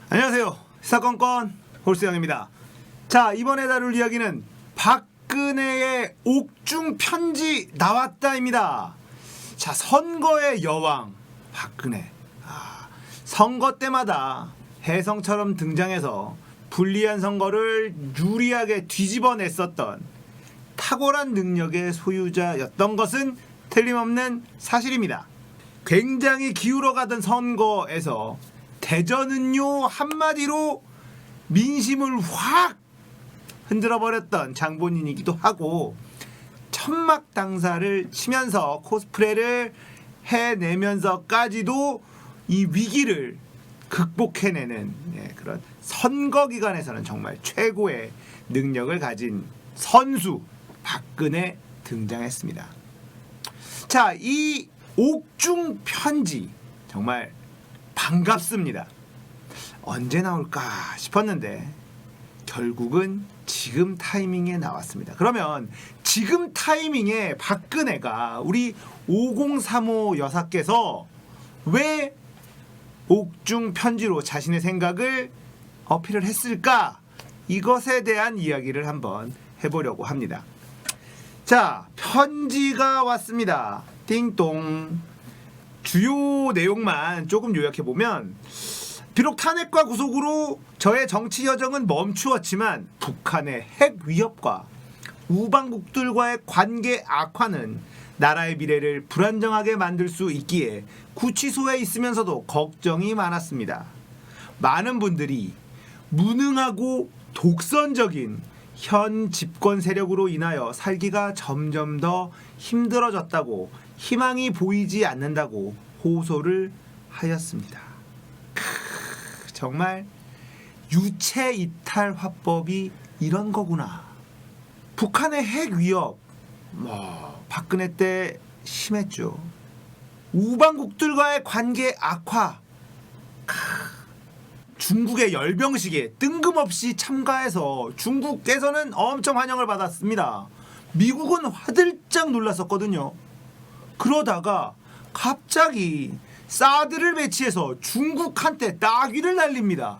안녕하세요. 사건건 홀수영입니다. 자, 이번에 다룰 이야기는 박근혜의 옥중 편지 나왔다입니다. 자, 선거의 여왕 박근혜. 선거 때마다 혜성처럼 등장해서 불리한 선거를 유리하게 뒤집어냈었던 탁월한 능력의 소유자였던 것은 틀림없는 사실입니다. 굉장히 기울어가던 선거에서 대전은요 한마디로 민심을 확 흔들어버렸던 장본인이기도 하고, 천막 당사를 치면서 코스프레를 해내면서까지도 이 위기를 극복해내는 그런 선거 기간에서는 정말 최고의 능력을 가진 선수 박근혜 등장했습니다. 자, 이 옥중 편지 정말 반갑습니다. 언제 나올까 싶었는데 결국은 지금 타이밍에 나왔습니다. 그러면 지금 타이밍에 박근혜가 우리 5035 여사께서 왜 옥중 편지로 자신의 생각을 어필을 했을까? 이것에 대한 이야기를 한번 해보려고 합니다. 자, 편지가 왔습니다. 띵동. 주요 내용만 조금 요약해보면, 비록 탄핵과 구속으로 저의 정치 여정은 멈추었지만 북한의 핵 위협과 우방국들과의 관계 악화는 나라의 미래를 불안정하게 만들 수 있기에 구치소에 있으면서도 걱정이 많았습니다. 많은 분들이 무능하고 독선적인 현 집권 세력으로 인하여 살기가 점점 더 힘들어졌다고, 희망이 보이지 않는다고 호소를 하였습니다. 정말 유체 이탈 화법이 이런 거구나. 북한의 핵 위협, 박근혜 때 심했죠. 우방국들과의 관계 악화, 중국의 열병식에 뜬금없이 참가해서 중국에서는 엄청 환영을 받았습니다. 미국은 화들짝 놀랐었거든요. 그러다가 갑자기 사드를 배치해서 중국한테 따귀를 날립니다.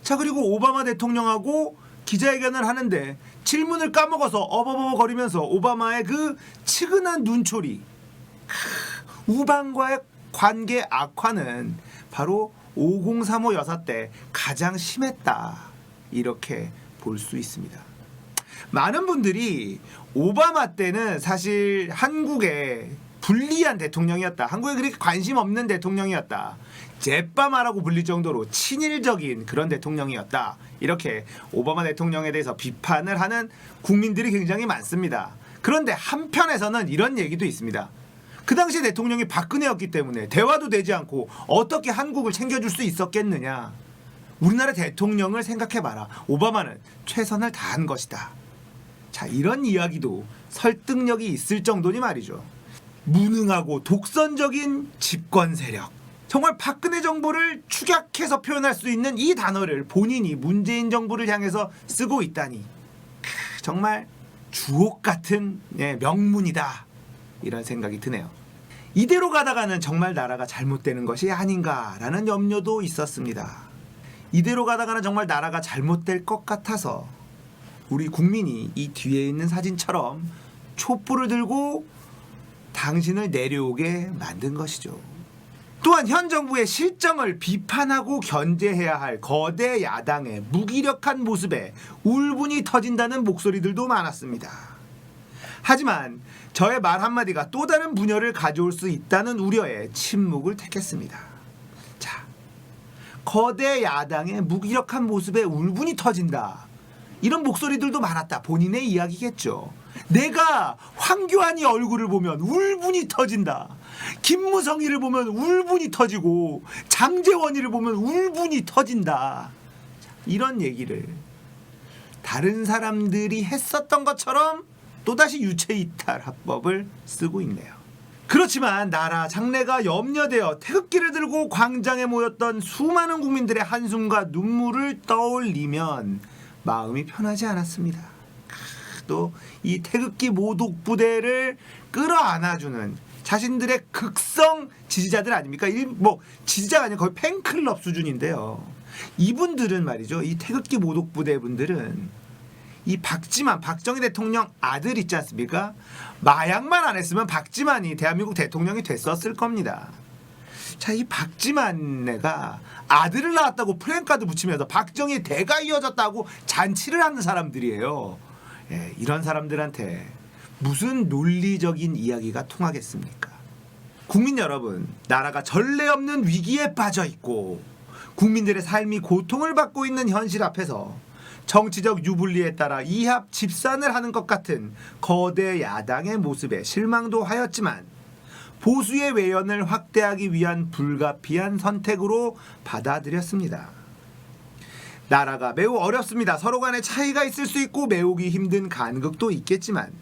자, 그리고 오바마 대통령하고 기자회견을 하는데 질문을 까먹어서 어버버버거리면서 오바마의 그 측은한 눈초리, 우방과의 관계 악화는 바로 5035 여사 때 가장 심했다, 이렇게 볼 수 있습니다. 많은 분들이 오바마 때는 사실 한국에 불리한 대통령이었다, 한국에 그렇게 관심 없는 대통령이었다, 제빠마라고 불릴 정도로 친일적인 그런 대통령이었다, 이렇게 오바마 대통령에 대해서 비판을 하는 국민들이 굉장히 많습니다. 그런데 한편에서는 이런 얘기도 있습니다. 그 당시 대통령이 박근혜였기 때문에 대화도 되지 않고 어떻게 한국을 챙겨줄 수 있었겠느냐. 우리나라 대통령을 생각해봐라. 오바마는 최선을 다한 것이다. 자, 이런 이야기도 설득력이 있을 정도니 말이죠. 무능하고 독선적인 집권 세력. 정말 박근혜 정부를 축약해서 표현할 수 있는 이 단어를 본인이 문재인 정부를 향해서 쓰고 있다니, 정말 주옥 같은 명문이다, 이런 생각이 드네요. 이대로 가다가는 정말 나라가 잘못되는 것이 아닌가라는 염려도 있었습니다. 이대로 가다가는 정말 나라가 잘못될 것 같아서 우리 국민이 이 뒤에 있는 사진처럼 촛불을 들고 당신을 내려오게 만든 것이죠. 또한 현 정부의 실정을 비판하고 견제해야 할 거대 야당의 무기력한 모습에 울분이 터진다는 목소리들도 많았습니다. 하지만 저의 말 한마디가 또 다른 분열을 가져올 수 있다는 우려에 침묵을 택했습니다. 자, 거대 야당의 무기력한 모습에 울분이 터진다, 이런 목소리들도 많았다. 본인의 이야기겠죠. 내가 황교안이 얼굴을 보면 울분이 터진다, 김무성이를 보면 울분이 터지고 장제원이를 보면 울분이 터진다, 이런 얘기를 다른 사람들이 했었던 것처럼 또다시 유체이탈 합법을 쓰고 있네요. 그렇지만 나라 장래가 염려되어 태극기를 들고 광장에 모였던 수많은 국민들의 한숨과 눈물을 떠올리면 마음이 편하지 않았습니다. 또 이 태극기 모독 부대를 끌어안아주는 자신들의 극성 지지자들 아닙니까? 뭐 지지자가 아니라 거의 팬클럽 수준인데요. 이분들은 말이죠. 이 태극기 모독부대 분들은 이 박정희 대통령 아들 있지 않습니까? 마약만 안 했으면 박지만이 대한민국 대통령이 됐었을 겁니다. 자, 이 박지만네가 아들을 낳았다고 프랭카드 붙이면서 박정희 대가 이어졌다고 잔치를 하는 사람들이에요. 예, 이런 사람들한테 무슨 논리적인 이야기가 통하겠습니까? 국민 여러분, 나라가 전례 없는 위기에 빠져 있고 국민들의 삶이 고통을 받고 있는 현실 앞에서 정치적 유불리에 따라 이합 집산을 하는 것 같은 거대 야당의 모습에 실망도 하였지만 보수의 외연을 확대하기 위한 불가피한 선택으로 받아들였습니다. 나라가 매우 어렵습니다. 서로 간에 차이가 있을 수 있고 메우기 힘든 간극도 있겠지만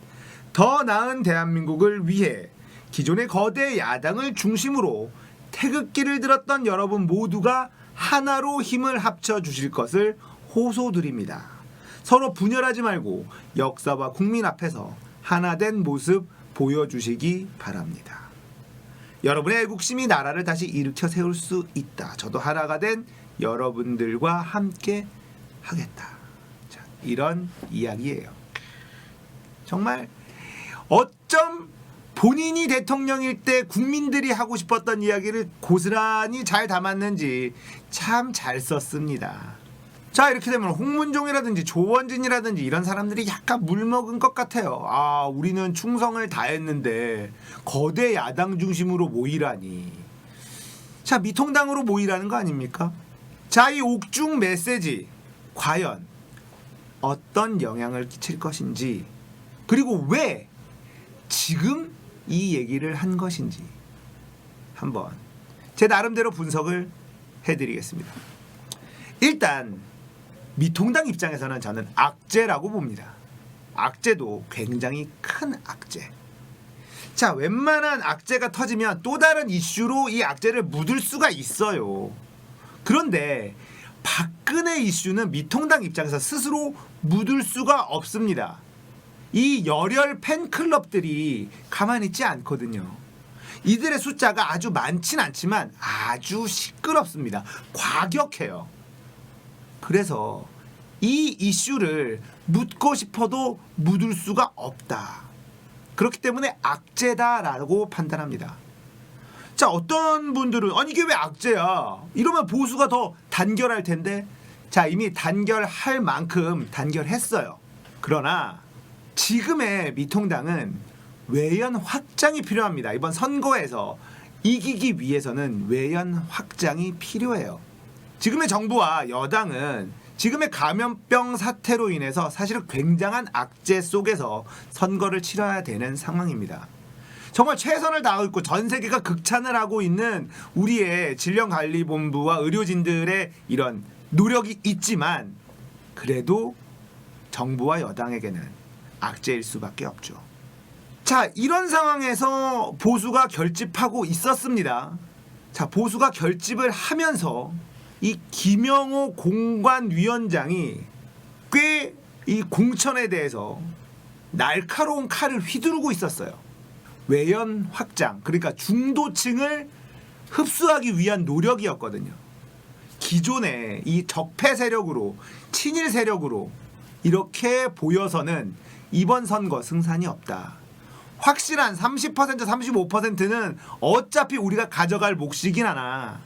더 나은 대한민국을 위해 기존의 거대 야당을 중심으로 태극기를 들었던 여러분 모두가 하나로 힘을 합쳐 주실 것을 호소드립니다. 서로 분열하지 말고 역사와 국민 앞에서 하나된 모습 보여주시기 바랍니다. 여러분의 애국심이 나라를 다시 일으켜 세울 수 있다. 저도 하나가 된 여러분들과 함께 하겠다. 자, 이런 이야기예요. 정말 어쩜 본인이 대통령일 때 국민들이 하고 싶었던 이야기를 고스란히 잘 담았는지 참 잘 썼습니다. 자, 이렇게 되면 홍문종이라든지 조원진이라든지 이런 사람들이 약간 물먹은 것 같아요. 아, 우리는 충성을 다했는데 거대 야당 중심으로 모이라니. 자, 미통당으로 모이라는 거 아닙니까? 자, 이 옥중 메시지 과연 어떤 영향을 끼칠 것인지, 그리고 왜 지금 이 얘기를 한 것인지 한번 제 나름대로 분석을 해드리겠습니다. 일단 미통당 입장에서는 저는 악재라고 봅니다. 악재도 굉장히 큰 악재. 자, 웬만한 악재가 터지면 또 다른 이슈로 이 악재를 묻을 수가 있어요. 그런데 박근혜 이슈는 미통당 입장에서 스스로 묻을 수가 없습니다. 이 열혈 팬클럽들이 가만히 있지 않거든요. 이들의 숫자가 아주 많진 않지만 아주 시끄럽습니다. 과격해요. 그래서 이 이슈를 묻고 싶어도 묻을 수가 없다. 그렇기 때문에 악재다라고 판단합니다. 자, 어떤 분들은 아니 이게 왜 악재야? 이러면 보수가 더 단결할 텐데. 자, 이미 단결할 만큼 단결했어요. 그러나 지금의 미통당은 외연 확장이 필요합니다. 이번 선거에서 이기기 위해서는 외연 확장이 필요해요. 지금의 정부와 여당은 지금의 감염병 사태로 인해서 사실은 굉장한 악재 속에서 선거를 치러야 되는 상황입니다. 정말 최선을 다하고 있고 전 세계가 극찬을 하고 있는 우리의 질병관리본부와 의료진들의 이런 노력이 있지만 그래도 정부와 여당에게는 악재일 수밖에 없죠. 자, 이런 상황에서 보수가 결집하고 있었습니다. 자, 보수가 결집을 하면서 이 김영호 공관위원장이 꽤 이 공천에 대해서 날카로운 칼을 휘두르고 있었어요. 외연 확장, 그러니까 중도층을 흡수하기 위한 노력이었거든요. 기존의 이 적폐 세력으로, 친일 세력으로 이렇게 보여서는 이번 선거 승산이 없다. 확실한 30%, 35%는 어차피 우리가 가져갈 몫이긴 하나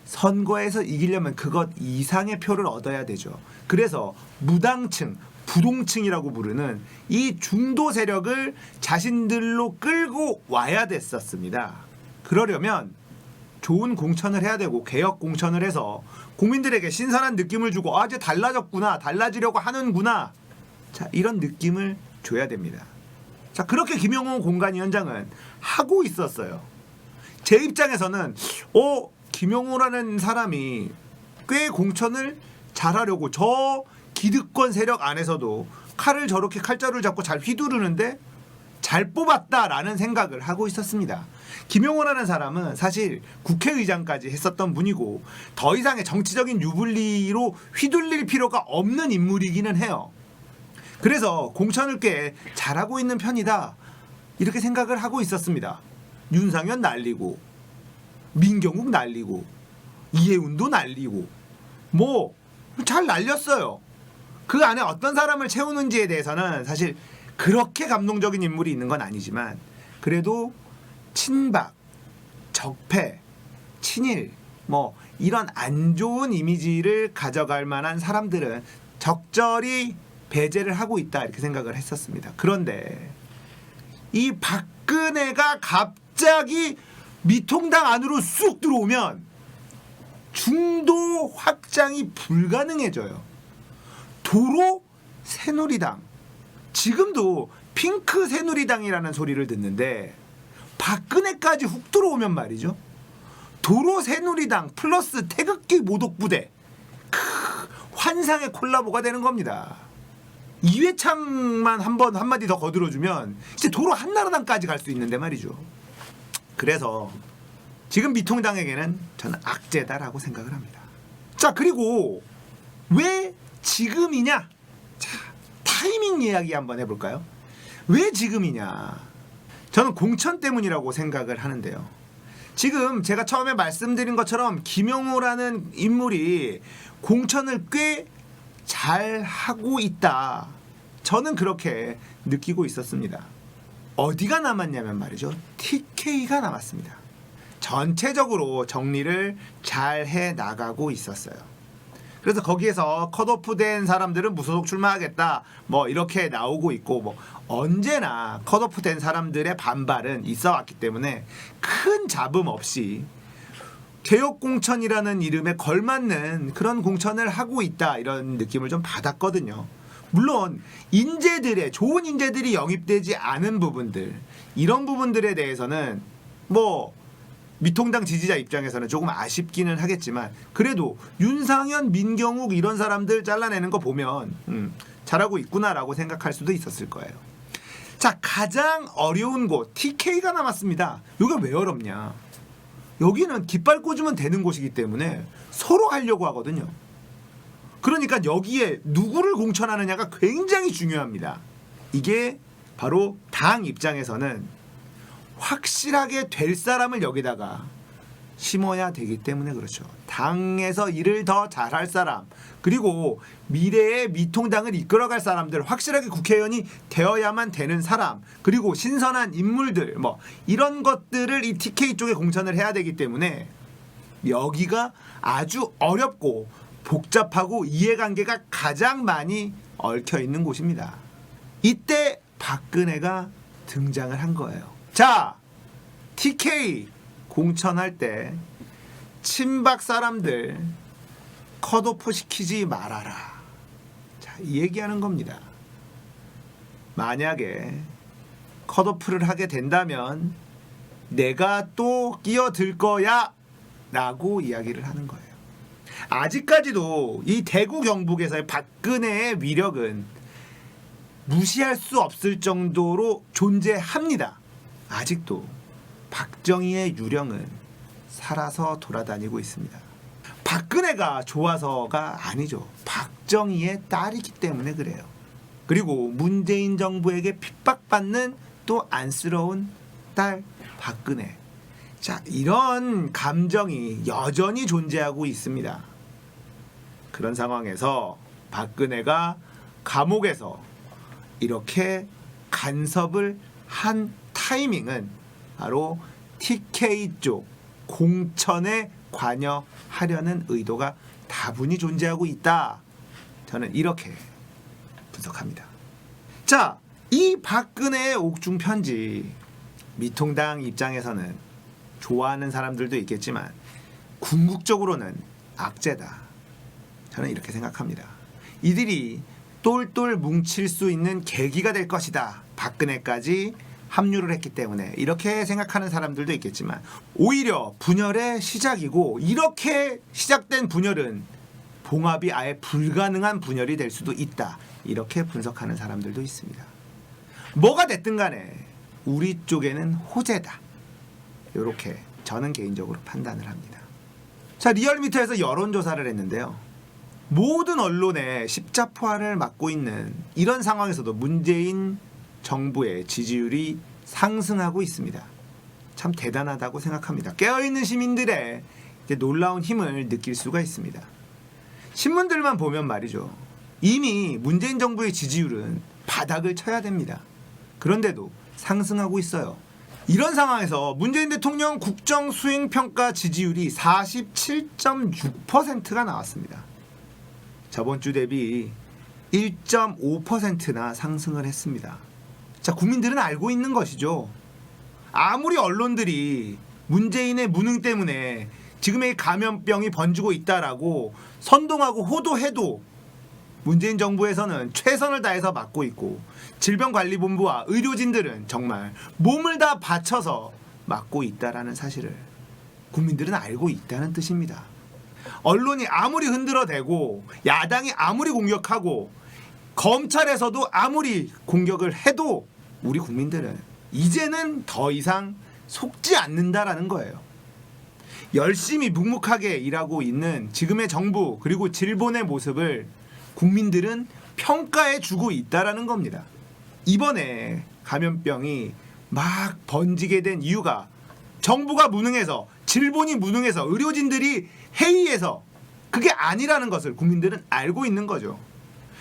선거에서 이기려면 그것 이상의 표를 얻어야 되죠. 그래서 무당층, 부동층이라고 부르는 이 중도 세력을 자신들로 끌고 와야 됐었습니다. 그러려면 좋은 공천을 해야 되고 개혁 공천을 해서 국민들에게 신선한 느낌을 주고 아, 이제 달라졌구나, 달라지려고 하는구나, 자, 이런 느낌을 줘야 됩니다. 자, 그렇게 김영호 공관위원장은 하고 있었어요. 제 입장에서는 김영호라는 사람이 꽤 공천을 잘하려고 저 기득권 세력 안에서도 칼을 저렇게 칼자루를 잡고 잘 휘두르는데 잘 뽑았다라는 생각을 하고 있었습니다. 김영호라는 사람은 사실 국회의장까지 했었던 분이고 더 이상의 정치적인 유불리로 휘둘릴 필요가 없는 인물이기는 해요. 그래서 공천을 꽤 잘하고 있는 편이다 이렇게 생각을 하고 있었습니다. 윤상현 날리고 민경욱 날리고 이해운도 날리고 뭐 잘 날렸어요. 그 안에 어떤 사람을 채우는지에 대해서는 사실 그렇게 감동적인 인물이 있는 건 아니지만 그래도 친박, 적폐, 친일 뭐 이런 안 좋은 이미지를 가져갈 만한 사람들은 적절히 배제를 하고 있다 이렇게 생각을 했었습니다. 그런데 이 박근혜가 갑자기 미통당 안으로 쑥 들어오면 중도 확장이 불가능해져요. 도로 새누리당, 지금도 핑크 새누리당이라는 소리를 듣는데 박근혜까지 훅 들어오면 말이죠. 도로 새누리당 플러스 태극기 모독부대, 환상의 콜라보가 되는 겁니다. 이회창만 한마디 더 거들어주면 이제 도로 한나라당까지 갈 수 있는데 말이죠. 그래서 지금 미통당에게는 저는 악재다라고 생각을 합니다. 자, 그리고 왜 지금이냐? 자, 타이밍 이야기 한번 해볼까요? 왜 지금이냐? 저는 공천 때문이라고 생각을 하는데요. 지금 제가 처음에 말씀드린 것처럼 김영호라는 인물이 공천을 꽤 잘 하고 있다. 저는 그렇게 느끼고 있었습니다. 어디가 남았냐면 말이죠. TK가 남았습니다. 전체적으로 정리를 잘 해 나가고 있었어요. 그래서 거기에서 컷오프된 사람들은 무소속 출마하겠다 뭐 이렇게 나오고 있고 뭐 언제나 컷오프된 사람들의 반발은 있어 왔기 때문에 큰 잡음 없이 개혁공천이라는 이름에 걸맞는 그런 공천을 하고 있다 이런 느낌을 좀 받았거든요. 물론 인재들의 좋은 인재들이 영입되지 않은 부분들 이런 부분들에 대해서는 뭐 미통당 지지자 입장에서는 조금 아쉽기는 하겠지만 그래도 윤상현, 민경욱 이런 사람들 잘라내는 거 보면 잘하고 있구나라고 생각할 수도 있었을 거예요. 자, 가장 어려운 곳 TK가 남았습니다. 여기가 왜 어렵냐? 여기는 깃발 꽂으면 되는 곳이기 때문에 서로 하려고 하거든요. 그러니까 여기에 누구를 공천하느냐가 굉장히 중요합니다. 이게 바로 당 입장에서는 확실하게 될 사람을 여기다가 심어야 되기 때문에 그렇죠. 당에서 일을 더 잘할 사람 그리고 미래의 미통당을 이끌어갈 사람들 확실하게 국회의원이 되어야만 되는 사람 그리고 신선한 인물들 뭐 이런 것들을 이 TK 쪽에 공천을 해야 되기 때문에 여기가 아주 어렵고 복잡하고 이해관계가 가장 많이 얽혀있는 곳입니다. 이때 박근혜가 등장을 한 거예요. 자, TK 공천할 때 친박 사람들 컷오프 시키지 말아라. 자, 이 얘기하는 겁니다. 만약에 컷오프를 하게 된다면 내가 또 끼어들 거야 라고 이야기를 하는 거예요. 아직까지도 이 대구 경북에서의 박근혜의 위력은 무시할 수 없을 정도로 존재합니다. 아직도 박정희의 유령은 살아서 돌아다니고 있습니다. 박근혜가 좋아서가 아니죠. 박정희의 딸이기 때문에 그래요. 그리고 문재인 정부에게 핍박받는 또 안쓰러운 딸 박근혜. 자, 이런 감정이 여전히 존재하고 있습니다. 그런 상황에서 박근혜가 감옥에서 이렇게 간섭을 한 타이밍은 바로 TK 쪽 공천에 관여하려는 의도가 다분히 존재하고 있다. 저는 이렇게 분석합니다. 자, 이 박근혜의 옥중 편지 미통당 입장에서는 좋아하는 사람들도 있겠지만 궁극적으로는 악재다. 저는 이렇게 생각합니다. 이들이 똘똘 뭉칠 수 있는 계기가 될 것이다. 박근혜까지 합류를 했기 때문에 이렇게 생각하는 사람들도 있겠지만 오히려 분열의 시작이고 이렇게 시작된 분열은 봉합이 아예 불가능한 분열이 될 수도 있다. 이렇게 분석하는 사람들도 있습니다. 뭐가 됐든 간에 우리 쪽에는 호재다. 이렇게 저는 개인적으로 판단을 합니다. 자, 리얼미터에서 여론조사를 했는데요. 모든 언론의 십자포화를 맡고 있는 이런 상황에서도 문재인 정부의 지지율이 상승하고 있습니다. 참 대단하다고 생각합니다. 깨어있는 시민들의 놀라운 힘을 느낄 수가 있습니다. 신문들만 보면 말이죠. 이미 문재인 정부의 지지율은 바닥을 쳐야 됩니다. 그런데도 상승하고 있어요. 이런 상황에서 문재인 대통령 국정수행평가 지지율이 47.6%가 나왔습니다. 저번 주 대비 1.5%나 상승을 했습니다. 자, 국민들은 알고 있는 것이죠. 아무리 언론들이 문재인의 무능 때문에 지금의 감염병이 번지고 있다라고 선동하고 호도해도 문재인 정부에서는 최선을 다해서 막고 있고 질병관리본부와 의료진들은 정말 몸을 다 바쳐서 막고 있다라는 사실을 국민들은 알고 있다는 뜻입니다. 언론이 아무리 흔들어대고 야당이 아무리 공격하고 검찰에서도 아무리 공격을 해도 우리 국민들은 이제는 더 이상 속지 않는다라는 거예요. 열심히 묵묵하게 일하고 있는 지금의 정부 그리고 질본의 모습을 국민들은 평가해 주고 있다라는 겁니다. 이번에 감염병이 막 번지게 된 이유가 정부가 무능해서 질본이 무능해서 의료진들이 해이해서 그게 아니라는 것을 국민들은 알고 있는 거죠.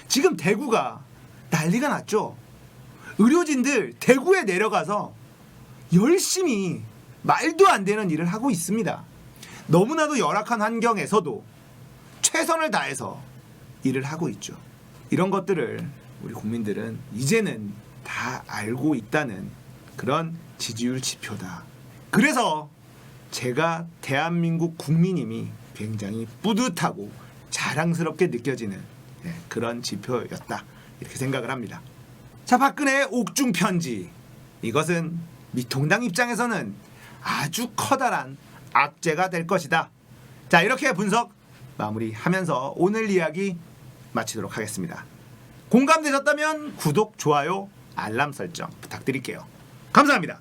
지금 대구가 난리가 났죠. 의료진들 대구에 내려가서 열심히 말도 안 되는 일을 하고 있습니다. 너무나도 열악한 환경에서도 최선을 다해서 일을 하고 있죠. 이런 것들을 우리 국민들은 이제는 다 알고 있다는 그런 지지율 지표다. 그래서 제가 대한민국 국민임이 굉장히 뿌듯하고 자랑스럽게 느껴지는 그런 지표였다. 이렇게 생각을 합니다. 자, 박근혜의 옥중 편지. 이것은 미통당 입장에서는 아주 커다란 악재가 될 것이다. 자, 이렇게 분석 마무리하면서 오늘 이야기 마치도록 하겠습니다. 공감되셨다면 구독, 좋아요, 알람 설정 부탁드릴게요. 감사합니다.